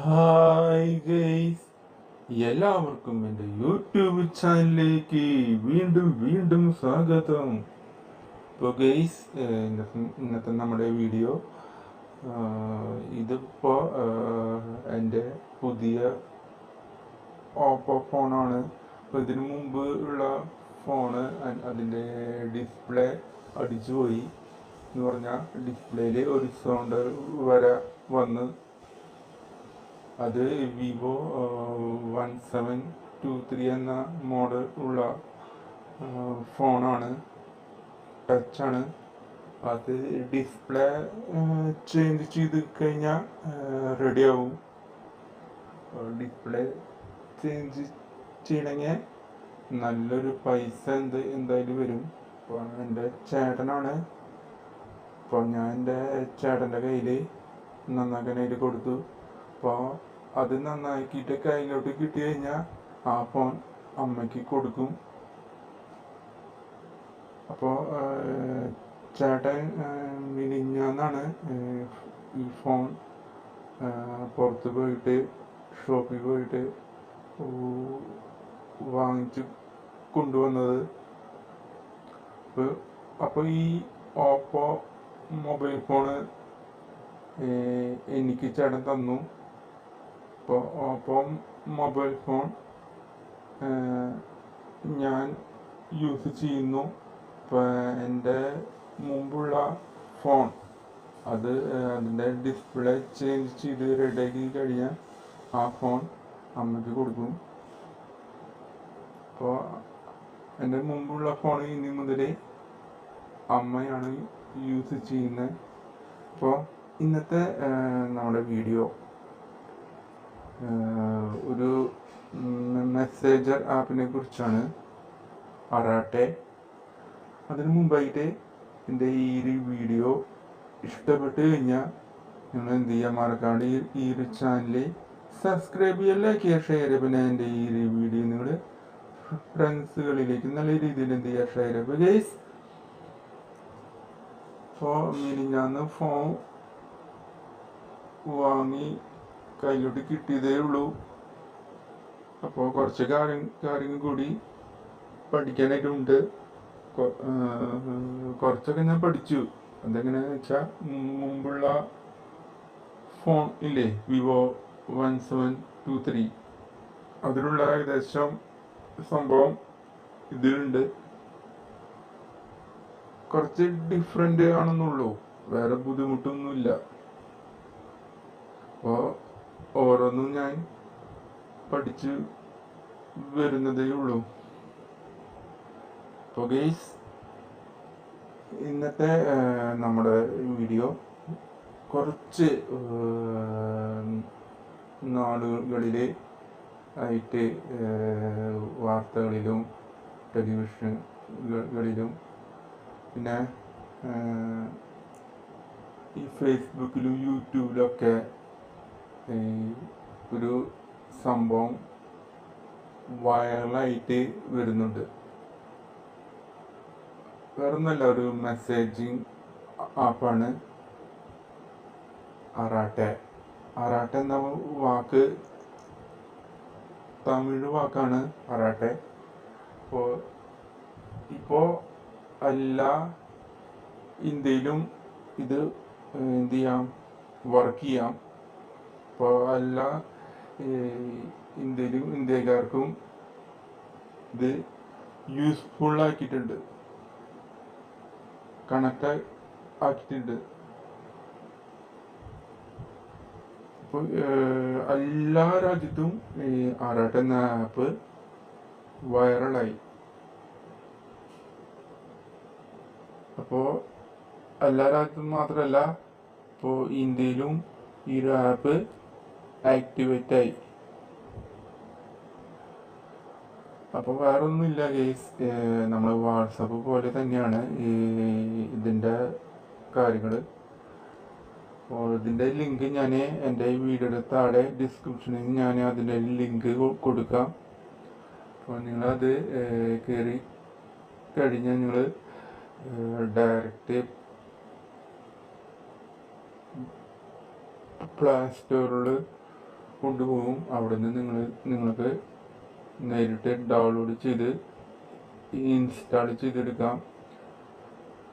Hi guys, എല്ലാവർക്കും എൻ്റെ YouTube ചാനലിലേക്ക് വീണ്ടും വീണ്ടും സ്വാഗതം. ഇപ്പോൾ ഗൈസ്, ഇന്നത്തെ നമ്മുടെ വീഡിയോ ഇതിപ്പോൾ എൻ്റെ പുതിയ ഓപ്പോ ഫോണാണ്. അപ്പോൾ ഇതിനു മുമ്പ് ഉള്ള ഫോണ് അതിൻ്റെ ഡിസ്പ്ലേ അടിച്ചു പോയി എന്ന് പറഞ്ഞാൽ ഡിസ്പ്ലേയിൽ ഒരു സൗണ്ട് വര വന്ന് അത് വിവോ 1723 എന്ന മോഡൽ ഉള്ള ഫോണാണ്, ടച്ചാണ്. അത് ഡിസ്പ്ലേ ചേഞ്ച് ചെയ്ത് കഴിഞ്ഞാൽ റെഡിയാവും. ഡിസ്പ്ലേ ചേഞ്ച് ചെയ്യണമെങ്കിൽ നല്ലൊരു പൈസ എന്തായാലും വരും. അപ്പോൾ എൻ്റെ ചേട്ടനാണ്. അപ്പോൾ ഞാൻ എൻ്റെ ചേട്ടൻ്റെ കയ്യിൽ നന്നാക്കാനായിട്ട് കൊടുത്തു. അപ്പോൾ അത് നന്നാക്കിയിട്ട് കയ്യിലോട്ട് കിട്ടി കഴിഞ്ഞാൽ ആ ഫോൺ അമ്മയ്ക്ക് കൊടുക്കും. അപ്പോൾ ചേട്ടൻ മിനിഞ്ഞാന്നാണ് ഈ ഫോൺ പുറത്ത് പോയിട്ട് ഷോപ്പിൽ പോയിട്ട് വാങ്ങിച്ച് കൊണ്ടുവന്നത്. അപ്പോൾ ഈ ഓപ്പോ മൊബൈൽ ഫോണ് എനിക്ക് ചേട്ടൻ തന്നു. അപ്പോൾ ഓപ്പോ മൊബൈൽ ഫോൺ ഞാൻ യൂസ് ചെയ്യുന്നു. ഇപ്പോൾ എൻ്റെ മുമ്പുള്ള ഫോൺ അതിൻ്റെ ഡിസ്പ്ലേ ചേഞ്ച് ചെയ്ത് റെഡിയാക്കി കഴിഞ്ഞാൽ ആ ഫോൺ അമ്മയ്ക്ക് കൊടുക്കും. അപ്പോൾ എൻ്റെ മുമ്പുള്ള ഫോൺ ഇനി മുതൽ അമ്മയാണ് യൂസ് ചെയ്യുന്നത്. അപ്പോൾ ഇന്നത്തെ നമ്മുടെ വീഡിയോ ഒരു മെസ്സേജർ ആപ്പിനെ കുറിച്ചാണ്, അറാട്ടെ. അതിനു മുമ്പായിട്ട് എൻ്റെ ഈ ഒരു വീഡിയോ ഇഷ്ടപ്പെട്ട് കഴിഞ്ഞാൽ നിങ്ങൾ എന്ത് ചെയ്യുക, മറക്കാണ്ട് ഈ ഒരു ചാനൽ സബ്സ്ക്രൈബ് ചെയ്യുക, ലൈക്ക് ചെയ്യുക, ഷെയർ ചെയ്യുക. പിന്നെ എൻ്റെ ഈ ഒരു വീഡിയോ നിങ്ങൾ ഫ്രണ്ട്സുകളിലേക്ക് നല്ല രീതിയിൽ എന്ത് ചെയ്യുക, ഷെയർ ചെയ്യുക. ഗൈസ്, അപ്പോൾ മിനിഞ്ഞാന്ന് ഫോൺ വാങ്ങി കയ്യിലോട്ട് കിട്ടിയതേ ഉള്ളൂ. അപ്പോൾ കുറച്ച് കാര്യങ്ങൾ കൂടി പഠിക്കാനായിട്ടുണ്ട്. കുറച്ചൊക്കെ ഞാൻ പഠിച്ചു. അതെങ്ങനെയാണെന്ന് വെച്ചാൽ, മുമ്പുള്ള ഫോൺ ഇല്ലേ, വിവോ 1723, അതിലുള്ള ഏകദേശം സംഭവം ഇതിലുണ്ട്. കുറച്ച് ഡിഫറെൻ്റ് ആണെന്നുള്ളൂ, വേറെ ബുദ്ധിമുട്ടൊന്നുമില്ല. അപ്പോൾ ഓരോന്നും ഞാൻ പഠിച്ച് വരുന്നതേ ഉള്ളൂ. അപ്പോൾ ഗൈസ്, ഇന്നത്തെ നമ്മുടെ വീഡിയോ കുറച്ച് നാടുകളിൽ ആയിട്ട് വാർത്തകളിലും ടെലിവിഷനുകളിലും പിന്നെ ഈ ഫേസ്ബുക്കിലും യൂട്യൂബിലൊക്കെ ഒരു സംഭവം വൈറലായിട്ട് വരുന്നുണ്ട്. വേറൊന്നുമല്ല, ഒരു മെസ്സേജിങ് ആപ്പാണ് അറാട്ടെ. അറാട്ടെ എന്ന വാക്ക് തമിഴ് വാക്കാണ് അറാട്ടെ. ഇപ്പോൾ എല്ലാ ഇന്ത്യയിലും ഇത് എന്ത് ചെയ്യാം, വർക്ക് ചെയ്യാം. അപ്പോൾ എല്ലാ ഇന്ത്യയിലും ഇന്ത്യക്കാർക്കും ഇത് യൂസ്ഫുൾ ആക്കിയിട്ടുണ്ട്, കണക്റ്റ് ആക്കിയിട്ടുണ്ട്. അപ്പോൾ എല്ലാ രാജ്യത്തും ഈ അറാട്ടെ എന്ന ആപ്പ് വൈറലായി. അപ്പോൾ എല്ലാ രാജ്യത്തും മാത്രമല്ല, ഇപ്പോൾ ഇന്ത്യയിലും ഈ ഒരു ആപ്പ് ആക്ടിവേറ്റ് ആയി. അപ്പോൾ വേറെ ഒന്നുമില്ല ഗൈസ്, നമ്മൾ വാട്സപ്പ് പോലെ തന്നെയാണ് ഇതിൻ്റെ കാര്യങ്ങൾ. അപ്പോൾ ഇതിൻ്റെ ലിങ്ക് ഞാൻ എൻ്റെ ഈ വീഡിയോയുടെ താഴെ ഡിസ്ക്രിപ്ഷനിൽ ഞാൻ അതിൻ്റെ ലിങ്ക് കൊടുക്കാം. അപ്പോൾ നിങ്ങളത് കയറി കഴിഞ്ഞാൽ നിങ്ങൾ ഡയറക്റ്റ് പ്ലേ സ്റ്റോറിൽ കൊണ്ടുപോകും. അവിടെ നിന്ന് നിങ്ങൾക്ക് നേരിട്ട് ഡൗൺലോഡ് ചെയ്ത് ഇൻസ്റ്റാൾ ചെയ്തെടുക്കാം.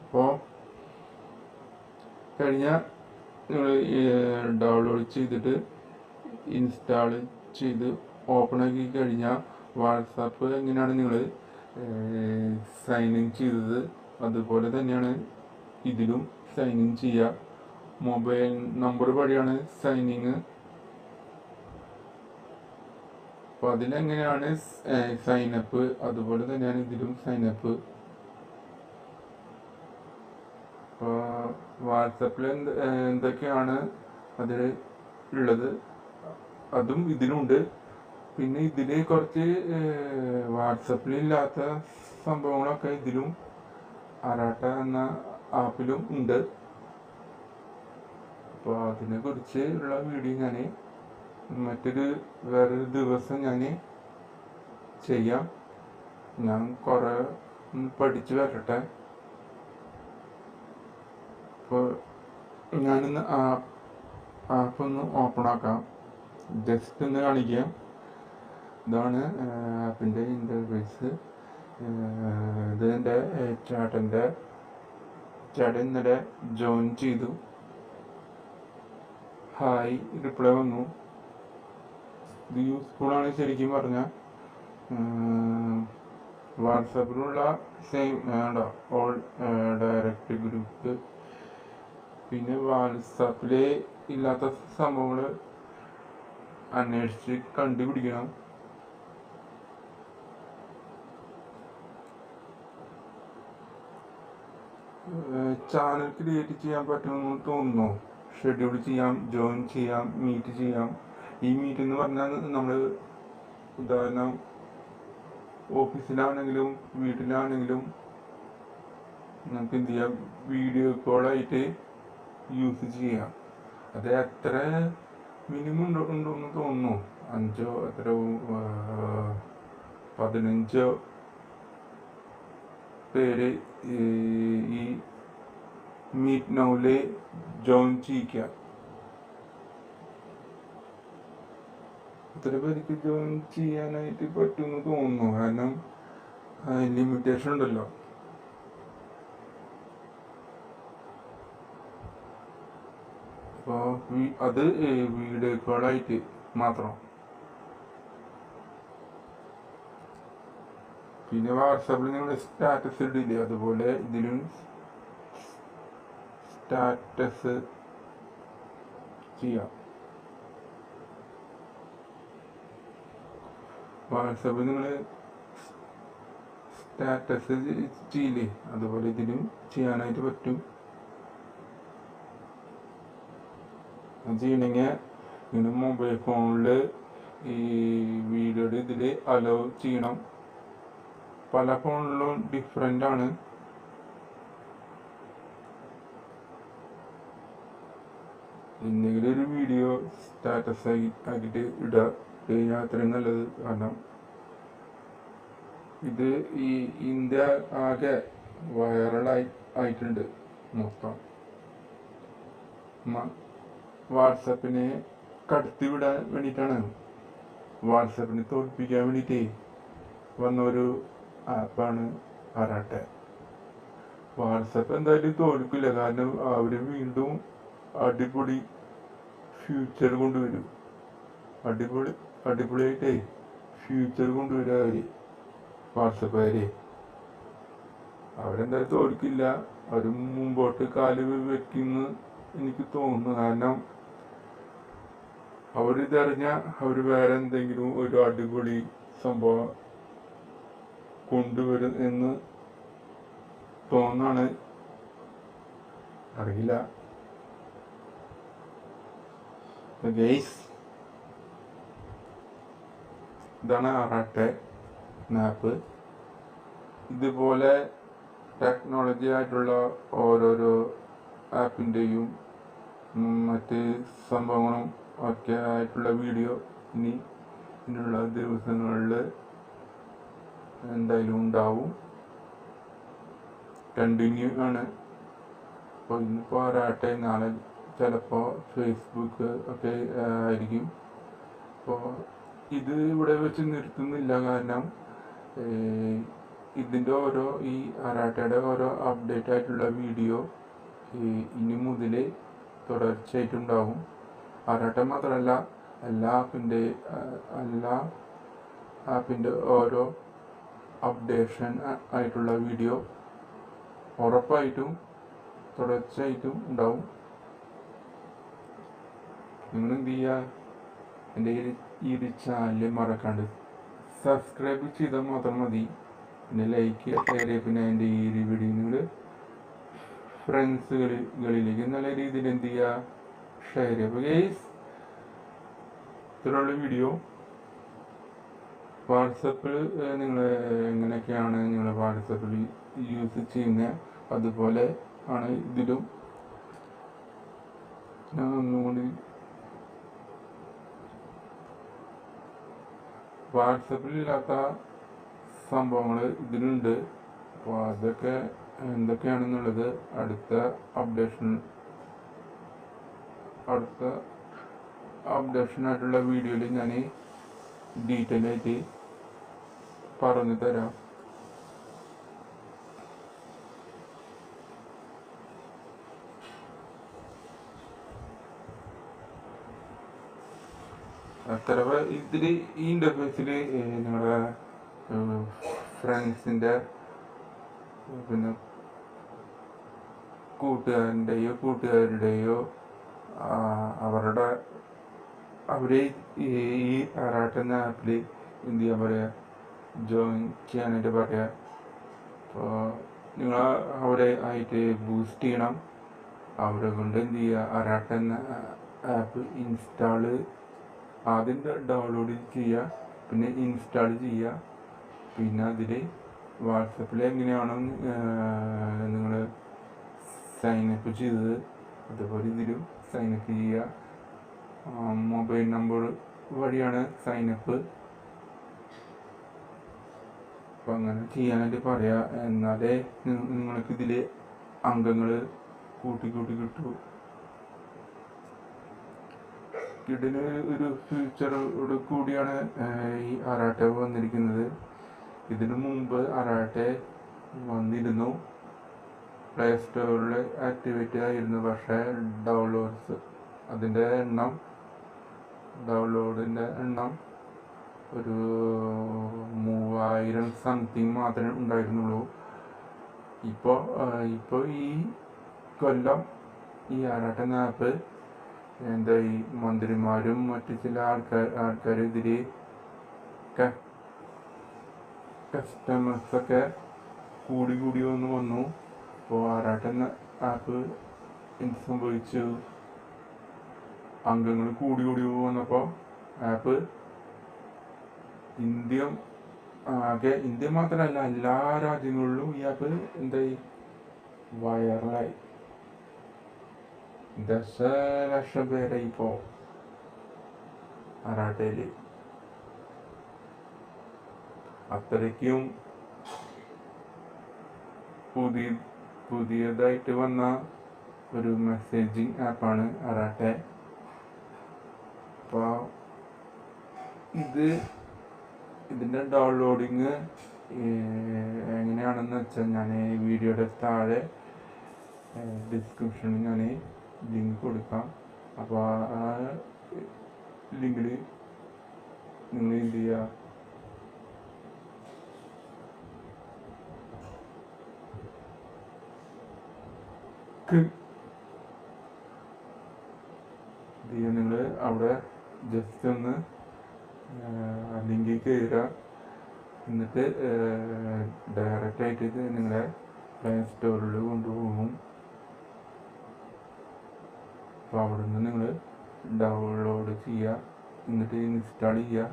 അപ്പോൾ നിങ്ങൾ ഡൗൺലോഡ് ചെയ്തിട്ട് ഇൻസ്റ്റാൾ ചെയ്ത് ഓപ്പൺ ആക്കി കഴിഞ്ഞാൽ വാട്സാപ്പ് എങ്ങനെയാണ് നിങ്ങൾ സൈൻ ഇൻ ചെയ്തത് അതുപോലെ തന്നെയാണ് ഇതിലും സൈൻ ഇൻ ചെയ്യുക. മൊബൈൽ നമ്പർ വഴിയാണ് സൈനിങ്. അപ്പോൾ അതിലെങ്ങനെയാണ് സൈനപ്പ് അതുപോലെ തന്നെയാണ് ഇതിലും സൈനപ്പ്. അപ്പോൾ വാട്സപ്പിൽ എന്തൊക്കെയാണ് അതിൽ ഉള്ളത് അതും ഇതിലുണ്ട്. പിന്നെ ഇതിൽ കുറച്ച് വാട്സപ്പിലില്ലാത്ത സംഭവങ്ങളൊക്കെ ഇതിലും അറാട്ട എന്ന ആപ്പിലും ഉണ്ട്. അപ്പോൾ അതിനെക്കുറിച്ച് ഉള്ള വീഡിയോ ഞാൻ വേറൊരു ദിവസം ഞാൻ ചെയ്യാം. ഞാൻ കുറേ പഠിച്ചു വരട്ടെ. അപ്പോൾ ഞാനിന്ന് ആപ്പൊന്ന് ഓപ്പൺ ആക്കാം. ജസ്റ്റ് ഒന്ന് കാണിക്കാം. ഇതാണ് ആപ്പിൻ്റെ ഇൻ്റർഫേസ്. ഇത് എൻ്റെ ചേട്ടൻ ഇന്നലെ ജോയിൻ ചെയ്തു. ഹായ് റിപ്ലൈ വന്നു. ഇത് യൂസ്ഫുള്ളാണ് ശരിക്കും പറഞ്ഞാൽ. വാട്സാപ്പിലുള്ള സെയിം ഓൾ ഡയറക്റ്റ് ഗ്രൂപ്പ്. പിന്നെ വാട്സാപ്പിൽ ഇല്ലാത്ത സംഭവങ്ങൾ അന്വേഷിച്ച് കണ്ടുപിടിക്കണം. ചാനൽ ക്രിയേറ്റ് ചെയ്യാൻ പറ്റുമെന്ന് തോന്നുന്നു. ഷെഡ്യൂൾ ചെയ്യാം, ജോയിൻ ചെയ്യാം, മീറ്റ് ചെയ്യാം. ഈ മീറ്റ് എന്ന് പറഞ്ഞാൽ നമ്മൾ ഉദാഹരണം ഓഫീസിലാണെങ്കിലും വീട്ടിലാണെങ്കിലും നമുക്ക് എന്ത് ചെയ്യാം, വീഡിയോ കോളായിട്ട് യൂസ് ചെയ്യാം. അത് എത്ര മിനിമം ഉണ്ടെന്ന് തോന്നുന്നു. 15 പേര് ഈ മീറ്റ് നൗല് ജോയിൻ ചെയ്യിക്കുക. ഇത്ര പേർക്ക് ജോയിൻ ചെയ്യാനായിട്ട് പറ്റുമെന്ന് തോന്നുന്നു. കാരണം ലിമിറ്റേഷൻ ഉണ്ടല്ലോ. അപ്പോൾ അത് വീഡിയോ കോളായിട്ട് മാത്രം. പിന്നെ വാട്സാപ്പിൽ നിങ്ങൾ സ്റ്റാറ്റസ് ഇടില്ലേ, അതുപോലെ ഇതിലും സ്റ്റാറ്റസ് ചെയ്യാം. വാട്സാപ്പിൽ നിങ്ങൾ സ്റ്റാറ്റസ് ചെയ്യില്ലേ, അതുപോലെ ഇതിലും ചെയ്യാനായിട്ട് പറ്റും. അത് ചെയ്യണമെങ്കിൽ ഇങ്ങനെ മൊബൈൽ ഫോണിൽ ഈ വീഡിയോയുടെ ഇതിൽ അലോ ചെയ്യണം. പല ഫോണിലും ഡിഫറെൻ്റ് ആണ്. എന്തെങ്കിലും ഒരു വീഡിയോ സ്റ്റാറ്റസ് ആക്കിയിട്ട് ഇടുക കഴിഞ്ഞാൽ അത്രയും നല്ലത്. കാരണം ഇത് ഈ ഇന്ത്യ ആകെ ആയിട്ടുണ്ട് മൊത്തം. വാട്സപ്പിനെ കടത്തിവിടാൻ വേണ്ടിയിട്ടാണ്, വാട്സപ്പിനെ തോൽപ്പിക്കാൻ വേണ്ടിയിട്ടേ വന്നൊരു ആപ്പാണ് അറാട്ട. വാട്സപ്പ് എന്തായാലും തോൽക്കില്ല. കാരണം അവർ വീണ്ടും അടിപൊളി ഫ്യൂച്ചർ കൊണ്ടുവരും. അടിപൊളിയായിട്ടേ ഫ്യൂച്ചർ കൊണ്ടുവരും അവർ വാട്സപ്പുകാരെ. അവരെന്തായാലും തോൽക്കില്ല. അവർ മുമ്പോട്ട് കാല് വെക്കുമെന്ന് എനിക്ക് തോന്നുന്നു. കാരണം അവരിതറിഞ്ഞാൽ അവർ വേറെ എന്തെങ്കിലും ഒരു അടിപൊളി സംഭവം കൊണ്ടുവരും എന്ന് തോന്നാണ്. അറിയില്ല. ഗെയ്സ്, ഇതാണ് അറാട്ട ആപ്പ്. ഇതുപോലെ ടെക്നോളജി ആയിട്ടുള്ള ഓരോരോ ആപ്പിൻ്റെയും മറ്റ് സംഭവങ്ങളും ഒക്കെ ആയിട്ടുള്ള വീഡിയോ ഇനിയുള്ള ദിവസങ്ങളിൽ എന്തായാലും ഉണ്ടാവും. കണ്ടിന്യൂ ആണ്. അപ്പോൾ ഇന്നിപ്പോൾ അറാട്ട, നാളെ ചിലപ്പോൾ ഫേസ്ബുക്ക് ഒക്കെ ആയിരിക്കും. അപ്പോൾ ഇത് ഇവിടെ വെച്ച് നിർത്തുന്നില്ല, കാരണം ഇതിൻ്റെ ഈ അറാട്ടയുടെ ഓരോ അപ്ഡേറ്റ് ആയിട്ടുള്ള വീഡിയോ ഇനി മുതൽ തുടർച്ചയായിട്ടുണ്ടാവും. അറാട്ട മാത്രമല്ല, എല്ലാ ആപ്പിൻ്റെ ഓരോ അപ്ഡേഷൻ ആയിട്ടുള്ള വീഡിയോ ഉറപ്പായിട്ടും തുടർച്ചയായിട്ടും ഉണ്ടാവും. നിങ്ങൾ എന്ത് ചെയ്യുക, എൻ്റെ ഈ ചാനൽ മറക്കാണ്ട് സബ്സ്ക്രൈബ് ചെയ്താൽ മാത്രം മതി. പിന്നെ ലൈക്ക് ചെയ്യുക, ഷെയർ ചെയ്യുക. പിന്നെ എൻ്റെ ഈ വീഡിയോ നിങ്ങൾ ഫ്രണ്ട്സുകളിലേക്ക് നല്ല രീതിയിൽ എന്ത് ചെയ്യുക, ഷെയർ ചെയ്യുക. അപ്പോൾ ഗൈസ്, ഇത്രയുള്ള വീഡിയോ. വാട്സപ്പിൽ നിങ്ങൾ എങ്ങനെയൊക്കെയാണ് നിങ്ങൾ വാട്സപ്പിൽ യൂസ് ചെയ്യുന്നത്, അതുപോലെ ആണ് ഇതിലും. ഞാൻ ഒന്നുകൂടി വാട്സപ്പിലില്ലാത്ത സംഭവങ്ങൾ ഇതിലുണ്ട്. അപ്പോൾ അതൊക്കെ എന്തൊക്കെയാണെന്നുള്ളത് അടുത്ത അപ്ഡേഷനായിട്ടുള്ള വീഡിയോയിൽ ഞാൻ ഡീറ്റെയിൽ ആയിട്ട് പറഞ്ഞു തരാം. അത്ര ഇതിൽ ഈ ഇൻ്റർഫേസിൽ നിങ്ങളുടെ ഫ്രണ്ട്സിൻ്റെ പിന്നെ കൂട്ടുകാരുടെയോ അവരെ ഈ അറാട്ട എന്ന ആപ്പിൽ എന്ത് ചെയ്യാൻ പറയുക, ജോയിൻ ചെയ്യാനായിട്ട് പറയുക. അപ്പോൾ നിങ്ങൾ അവരെ ആയിട്ട് ബൂസ്റ്റ് ചെയ്യണം. അവരെ കൊണ്ട് എന്ത് ചെയ്യുക, അറാട്ട എന്ന ആപ്പ് ആദ്യം ഡൗൺലോഡ് ചെയ്യുക, പിന്നെ ഇൻസ്റ്റാൾ ചെയ്യുക. പിന്നെ അതിൽ വാട്സപ്പിൽ എങ്ങനെയാണോ നിങ്ങൾ സൈനപ്പ് ചെയ്തത് അതുപോലെ ഇതിലും സൈനപ്പ് ചെയ്യുക. മൊബൈൽ നമ്പർ വഴിയാണ് സൈനപ്പ്. അപ്പം അങ്ങനെ ചെയ്യാനായിട്ട് പറയാം. എന്നാലേ നിങ്ങൾക്ക് ഇതിൽ അംഗങ്ങൾ കൂട്ടി കിട്ടൂ. ഇതിന് ഒരു ഫീച്ചറോട് കൂടിയാണ് ഈ അറാട്ട വന്നിരിക്കുന്നത്. ഇതിനു മുമ്പ് അറാട്ട വന്നിരുന്നു, പ്ലേ സ്റ്റോറിൽ ആക്ടിവേറ്റ് ആയിരുന്നു. പക്ഷേ ഡൗൺലോഡിൻ്റെ എണ്ണം ഒരു 3000 സംതിങ് മാത്രമേ ഉണ്ടായിരുന്നുള്ളൂ. ഇപ്പോൾ ഈ കൊല്ലം ഈ അറാട്ട എന്ന ആപ്പ് ഈ മന്ത്രിമാരും മറ്റു ചില ആൾക്കാർ ഇതിൽ കസ്റ്റമേഴ്സൊക്കെ കൂടി വന്നു. അപ്പോൾ അറാട്ട എന്ന ആപ്പ് എന്ത് സംഭവിച്ചു, അംഗങ്ങൾ കൂടി വന്നപ്പോൾ ആപ്പ് ഇന്ത്യ മാത്രമല്ല എല്ലാ രാജ്യങ്ങളിലും ഈ ആപ്പ് വൈറലായി. ദശലക്ഷം പേരെ ഇപ്പോൾ അറാട്ടയിൽ. അത്രയ്ക്കും പുതിയതായിട്ട് വന്ന ഒരു മെസ്സേജിങ് ആപ്പാണ് അറാട്ട. അപ്പോൾ ഇതിൻ്റെ ഡൗൺലോഡിങ് എങ്ങനെയാണെന്ന് വെച്ചാൽ ഞാൻ ഈ വീഡിയോയുടെ താഴെ ഡിസ്ക്രിപ്ഷനിൽ ഞാൻ ലിങ്ക് കൊടുക്കാം. അപ്പോൾ ആ ലിങ്കിൽ നിങ്ങൾ എന്ത് ചെയ്യുക, നിങ്ങൾ അവിടെ ജസ്റ്റ് ഒന്ന് ലിങ്കിൽ കയറുക. എന്നിട്ട് ഡയറക്റ്റായിട്ട് ഇത് നിങ്ങളെ പ്ലേ സ്റ്റോറിൽ കൊണ്ടുപോകും. അപ്പോൾ അവിടെ നിന്ന് നിങ്ങൾ ഡൗൺലോഡ് ചെയ്യുക, എന്നിട്ട് ഇൻസ്റ്റാൾ ചെയ്യുക,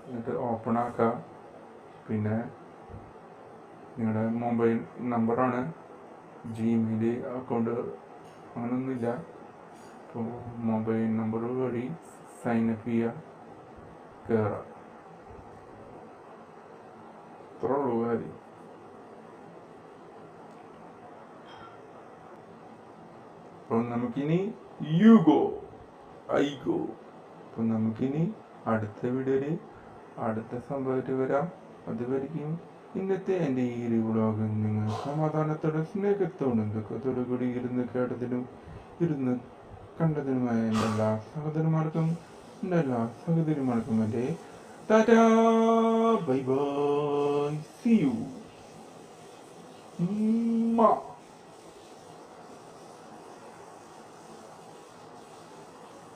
എന്നിട്ട് ഓപ്പൺ ആക്കുക. പിന്നെ നിങ്ങളുടെ മൊബൈൽ നമ്പറാണ്, ജിമെയിൽ അക്കൗണ്ട് അങ്ങനെയൊന്നുമില്ല. അപ്പോൾ മൊബൈൽ നമ്പർ വഴി സൈനപ്പ് ചെയ്യുക, കയറാം. ഇത്ര ഉള്ളൂ കാര്യം. അപ്പോൾ നമുക്കിനി യുഗോ അയ്യോ. അപ്പം നമുക്കിനി അടുത്ത വീഡിയോയിൽ അടുത്ത സംഭവത്തിൽ വരാം. അതുവരെയും ഇന്നത്തെ എൻ്റെ ഈ ഒരു വ്ളോഗ് നിങ്ങൾ സമാധാനത്തോടെ സ്നേഹത്തോടും ദുഃഖത്തോടു കൂടി ഇരുന്ന് കേട്ടതിനും ഇരുന്ന് കണ്ടതിനുമായ എൻ്റെ എല്ലാ സഹോദരന്മാർക്കും എൻ്റെ എല്ലാ സഹോദരിമാർക്കും എൻ്റെ tata bye bye see U.